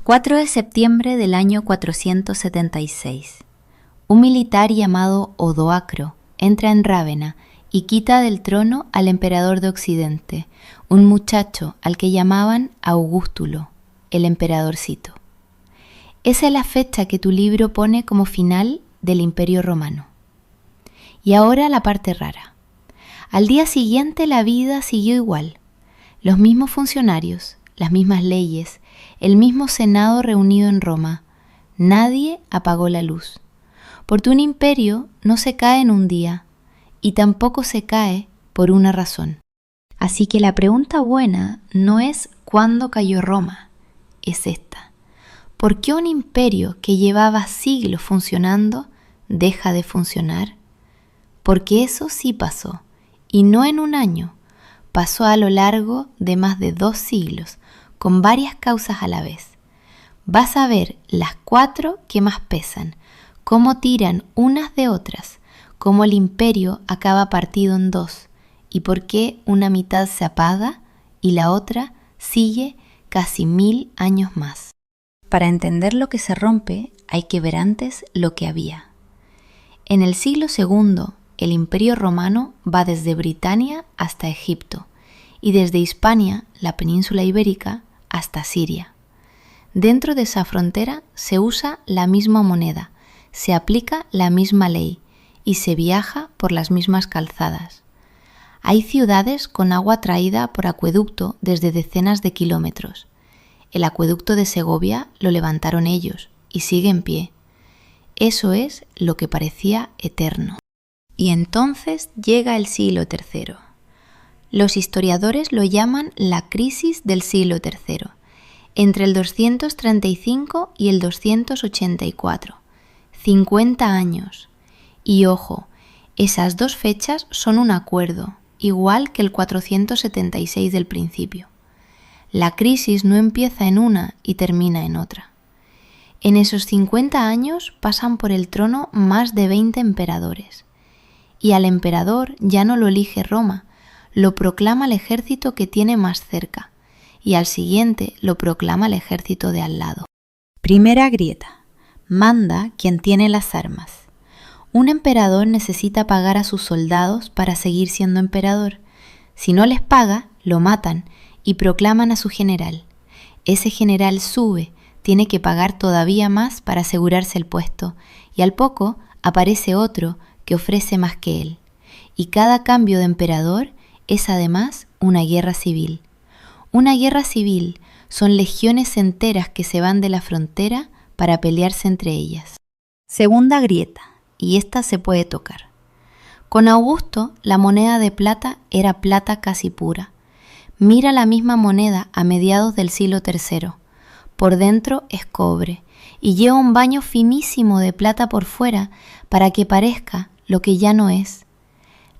4 de septiembre del año 476. Un militar llamado Odoacro entra en Rávena y quita del trono al emperador de Occidente, un muchacho al que llamaban Augustulo, el emperadorcito. Esa es la fecha que tu libro pone como final del Imperio Romano. Y ahora la parte rara. Al día siguiente la vida siguió igual. Los mismos funcionarios, las mismas leyes, el mismo Senado reunido en Roma. Nadie apagó la luz. Porque un imperio no se cae en un día y tampoco se cae por una razón. Así que la pregunta buena no es ¿cuándo cayó Roma? Es esta. ¿Por qué un imperio que llevaba siglos funcionando deja de funcionar? Porque eso sí pasó, y no en un año. Pasó a lo largo de más de 2 siglos, con varias causas a la vez. Vas a ver las 4 que más pesan, cómo tiran unas de otras, cómo el imperio acaba partido en 2, y por qué una mitad se apaga y la otra sigue casi 1000 años más. Para entender lo que se rompe, hay que ver antes lo que había. En el siglo II, el Imperio Romano va desde Britania hasta Egipto y desde Hispania, la península ibérica, hasta Siria. Dentro de esa frontera se usa la misma moneda, se aplica la misma ley y se viaja por las mismas calzadas. Hay ciudades con agua traída por acueducto desde decenas de kilómetros. El acueducto de Segovia lo levantaron ellos y sigue en pie. Eso es lo que parecía eterno. Y entonces llega el siglo III. Los historiadores lo llaman la crisis del siglo III, entre el 235 y el 284, 50 años. Y ojo, esas 2 fechas son un acuerdo, igual que el 476 del principio. La crisis no empieza en una y termina en otra. En esos 50 años pasan por el trono más de 20 emperadores. Y al emperador ya no lo elige Roma, lo proclama el ejército que tiene más cerca, y al siguiente lo proclama el ejército de al lado. Primera grieta. Manda quien tiene las armas. Un emperador necesita pagar a sus soldados para seguir siendo emperador. Si no les paga, lo matan y proclaman a su general. Ese general sube, tiene que pagar todavía más para asegurarse el puesto, y al poco aparece otro que ofrece más que él. Y cada cambio de emperador es además una guerra civil. Una guerra civil son legiones enteras que se van de la frontera para pelearse entre ellas. Segunda grieta, y esta se puede tocar. Con Augusto, la moneda de plata era plata casi pura. Mira la misma moneda a mediados del siglo III. Por dentro es cobre y lleva un baño finísimo de plata por fuera para que parezca lo que ya no es.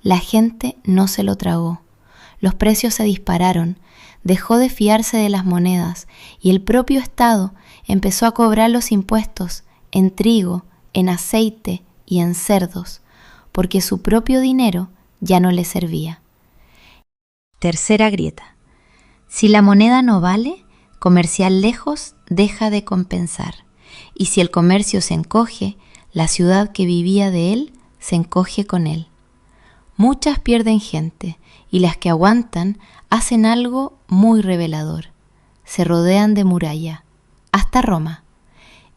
La gente no se lo tragó. Los precios se dispararon, dejó de fiarse de las monedas y el propio Estado empezó a cobrar los impuestos en trigo, en aceite y en cerdos, porque su propio dinero ya no le servía. Tercera grieta. Si la moneda no vale, comerciar lejos deja de compensar, y si el comercio se encoge, la ciudad que vivía de él se encoge con él. Muchas pierden gente, y las que aguantan hacen algo muy revelador. Se rodean de muralla, hasta Roma.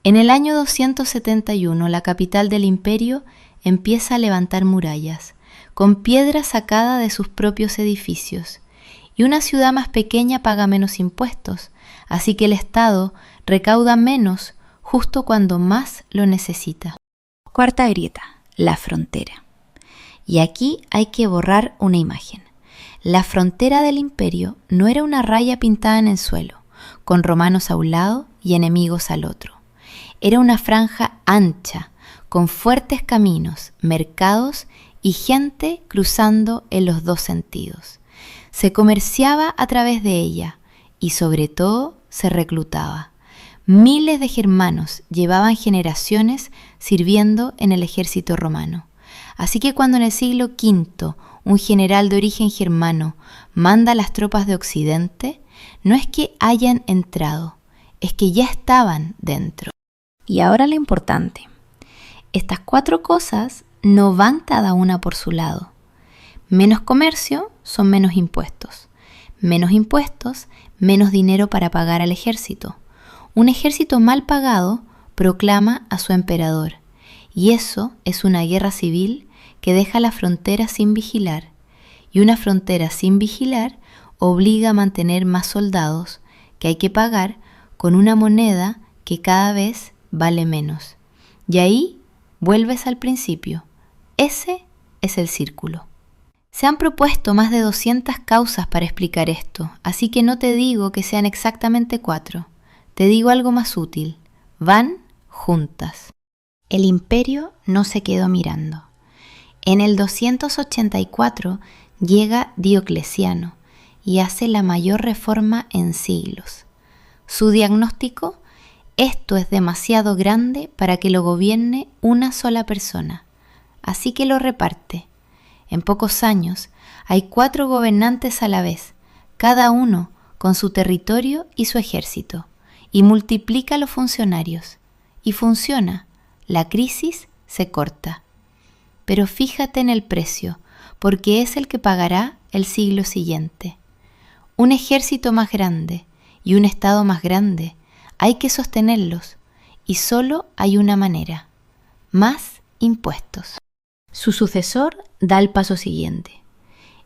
En el año 271, la capital del imperio empieza a levantar murallas, con piedra sacada de sus propios edificios, y una ciudad más pequeña paga menos impuestos, así que el Estado recauda menos justo cuando más lo necesita. Cuarta grieta, la frontera. Y aquí hay que borrar una imagen. La frontera del imperio no era una raya pintada en el suelo, con romanos a un lado y enemigos al otro. Era una franja ancha, con fuertes caminos, mercados y gente cruzando en los 2 sentidos. Se comerciaba a través de ella y sobre todo se reclutaba. Miles de germanos llevaban generaciones sirviendo en el ejército romano. Así que cuando en el siglo V un general de origen germano manda a las tropas de Occidente, no es que hayan entrado, es que ya estaban dentro. Y ahora lo importante. Estas 4 cosas no van cada una por su lado. Menos comercio son menos impuestos. Menos impuestos, menos dinero para pagar al ejército. Un ejército mal pagado proclama a su emperador. Y eso es una guerra civil que deja la frontera sin vigilar. Y una frontera sin vigilar obliga a mantener más soldados que hay que pagar con una moneda que cada vez vale menos. Y ahí vuelves al principio. Ese es el círculo. Se han propuesto más de 200 causas para explicar esto, así que no te digo que sean exactamente 4. Te digo algo más útil. Van juntas. El imperio no se quedó mirando. En el 284 llega Diocleciano y hace la mayor reforma en siglos. Su diagnóstico: esto es demasiado grande para que lo gobierne una sola persona, así que lo reparte. En pocos años hay 4 gobernantes a la vez, cada uno con su territorio y su ejército, y multiplica los funcionarios. Y funciona, la crisis se corta. Pero fíjate en el precio, porque es el que pagará el siglo siguiente. Un ejército más grande y un estado más grande, hay que sostenerlos, y solo hay una manera: más impuestos. Su sucesor da el paso siguiente.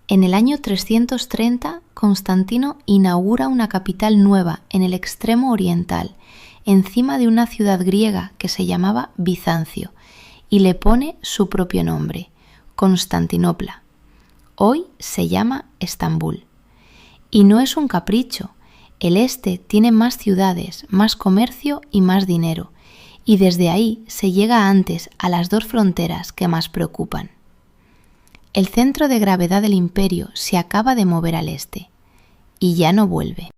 En el año 330, Constantino inaugura una capital nueva en el extremo oriental, encima de una ciudad griega que se llamaba Bizancio, y le pone su propio nombre, Constantinopla. Hoy se llama Estambul. Y no es un capricho. El este tiene más ciudades, más comercio y más dinero, y desde ahí se llega antes a las 2 fronteras que más preocupan. El centro de gravedad del imperio se acaba de mover al este, y ya no vuelve.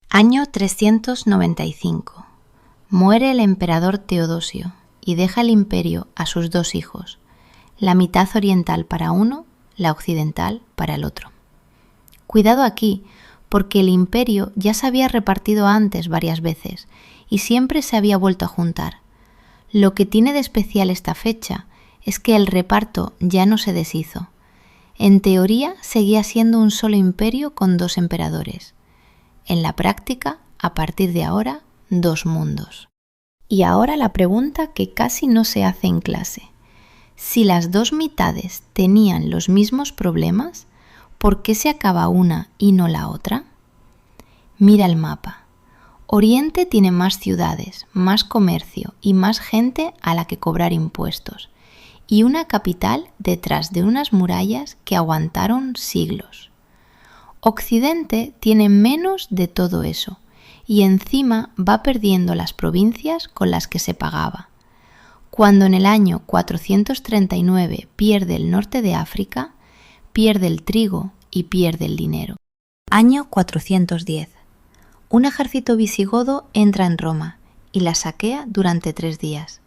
Año 395. Muere el emperador Teodosio y deja el imperio a sus 2 hijos, la mitad oriental para uno, la occidental para el otro. Cuidado aquí, porque el imperio ya se había repartido antes varias veces y siempre se había vuelto a juntar. Lo que tiene de especial esta fecha es que el reparto ya no se deshizo. En teoría seguía siendo un solo imperio con 2 emperadores. En la práctica, a partir de ahora, 2 mundos. Y ahora la pregunta que casi no se hace en clase. Si las 2 mitades tenían los mismos problemas, ¿por qué se acaba una y no la otra? Mira el mapa. Oriente tiene más ciudades, más comercio y más gente a la que cobrar impuestos, y una capital detrás de unas murallas que aguantaron siglos. Occidente tiene menos de todo eso, y encima va perdiendo las provincias con las que se pagaba. Cuando en el año 439 pierde el norte de África, pierde el trigo y pierde el dinero. Año 410. Un ejército visigodo entra en Roma y la saquea durante 3 días.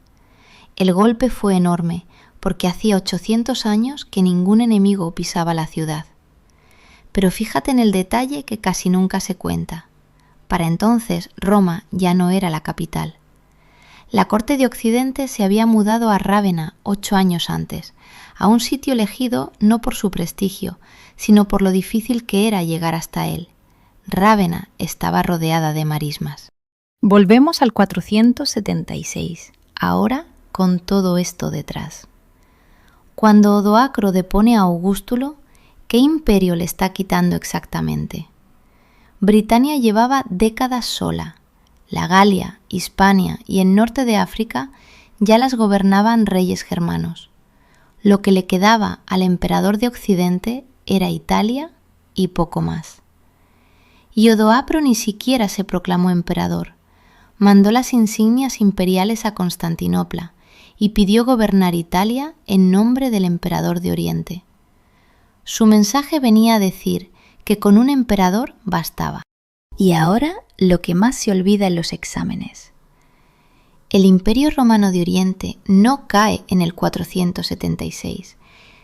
El golpe fue enorme porque hacía 800 años que ningún enemigo pisaba la ciudad. Pero fíjate en el detalle que casi nunca se cuenta. Para entonces Roma ya no era la capital. La corte de Occidente se había mudado a Rávena 8 años antes, a un sitio elegido no por su prestigio, sino por lo difícil que era llegar hasta él. Rávena estaba rodeada de marismas. Volvemos al 476, ahora con todo esto detrás. Cuando Odoacro depone a Augustulo, ¿qué imperio le está quitando exactamente? Britania llevaba décadas sola. La Galia, Hispania y el norte de África ya las gobernaban reyes germanos. Lo que le quedaba al emperador de Occidente era Italia y poco más. Y Odoacro ni siquiera se proclamó emperador. Mandó las insignias imperiales a Constantinopla y pidió gobernar Italia en nombre del emperador de Oriente. Su mensaje venía a decir que con un emperador bastaba. Y ahora lo que más se olvida en los exámenes. El Imperio Romano de Oriente no cae en el 476.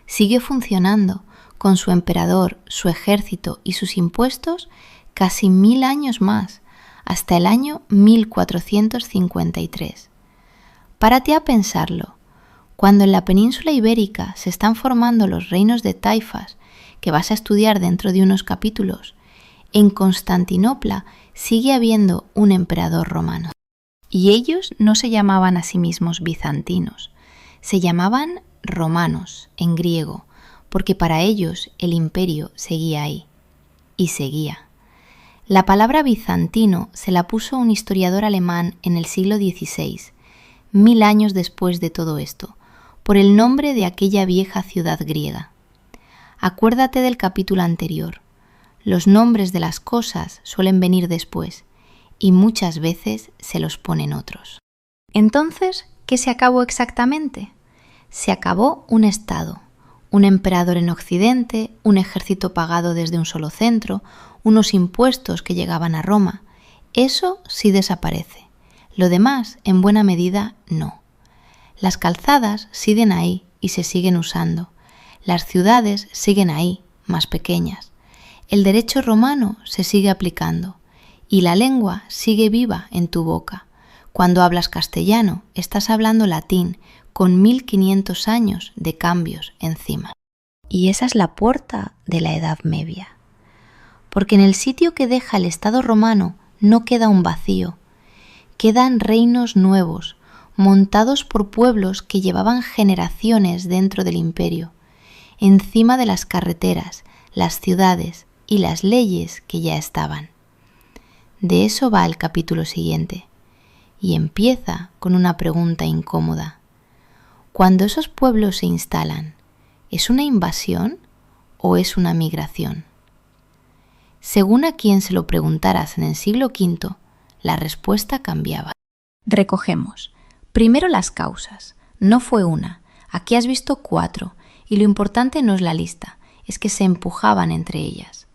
Sigue funcionando con su emperador, su ejército y sus impuestos casi 1000 años más, hasta el año 1453. Párate a pensarlo. Cuando en la península ibérica se están formando los reinos de taifas, que vas a estudiar dentro de unos capítulos, en Constantinopla sigue habiendo un emperador romano. Y ellos no se llamaban a sí mismos bizantinos, se llamaban romanos en griego, porque para ellos el imperio seguía ahí. Y seguía. La palabra bizantino se la puso un historiador alemán en el siglo XVI, 1000 años después de todo esto, por el nombre de aquella vieja ciudad griega. Acuérdate del capítulo anterior. Los nombres de las cosas suelen venir después y muchas veces se los ponen otros. Entonces, ¿qué se acabó exactamente? Se acabó un estado, un emperador en Occidente, un ejército pagado desde un solo centro, unos impuestos que llegaban a Roma. Eso sí desaparece. Lo demás, en buena medida, no. Las calzadas siguen ahí y se siguen usando. Las ciudades siguen ahí, más pequeñas. El derecho romano se sigue aplicando y la lengua sigue viva en tu boca. Cuando hablas castellano, estás hablando latín con 1500 años de cambios encima. Y esa es la puerta de la Edad Media. Porque en el sitio que deja el Estado romano no queda un vacío. Quedan reinos nuevos, montados por pueblos que llevaban generaciones dentro del imperio, encima de las carreteras, las ciudades y las leyes que ya estaban. De eso va el capítulo siguiente, y empieza con una pregunta incómoda. Cuando esos pueblos se instalan, ¿es una invasión o es una migración? Según a quien se lo preguntaras en el siglo V, la respuesta cambiaba. Recogemos. Primero las causas. No fue una. Aquí has visto 4, y lo importante no es la lista, es que se empujaban entre ellas.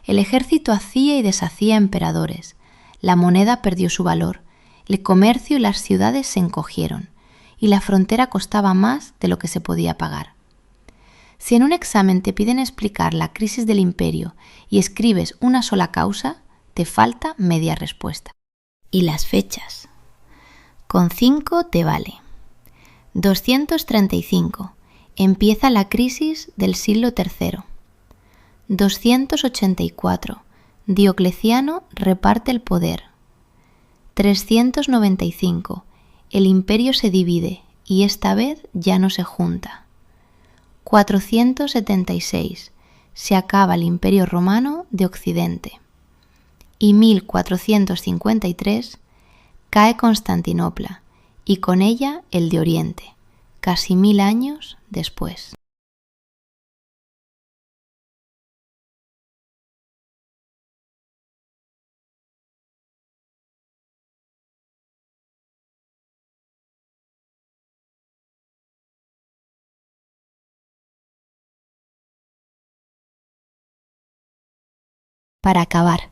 El ejército hacía y deshacía emperadores. La moneda perdió su valor. El comercio y las ciudades se encogieron, y la frontera costaba más de lo que se podía pagar. Si en un examen te piden explicar la crisis del imperio y escribes una sola causa, te falta media respuesta. Y las fechas. Con 5 te vale. 235. Empieza la crisis del siglo III. 284. Diocleciano reparte el poder. 395. El imperio se divide y esta vez ya no se junta. 476. Se acaba el imperio romano de Occidente. Y 1453 cae Constantinopla y con ella el de Oriente, casi 1000 años después. Para acabar,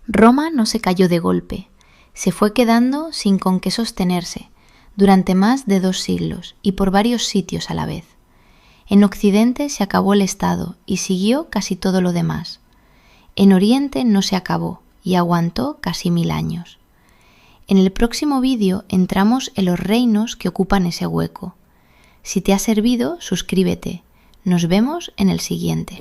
Roma no se cayó de golpe, se fue quedando sin con qué sostenerse durante más de 2 siglos y por varios sitios a la vez. En Occidente se acabó el Estado y siguió casi todo lo demás. En Oriente no se acabó y aguantó casi 1000 años. En el próximo vídeo entramos en los reinos que ocupan ese hueco. Si te ha servido, suscríbete. Nos vemos en el siguiente.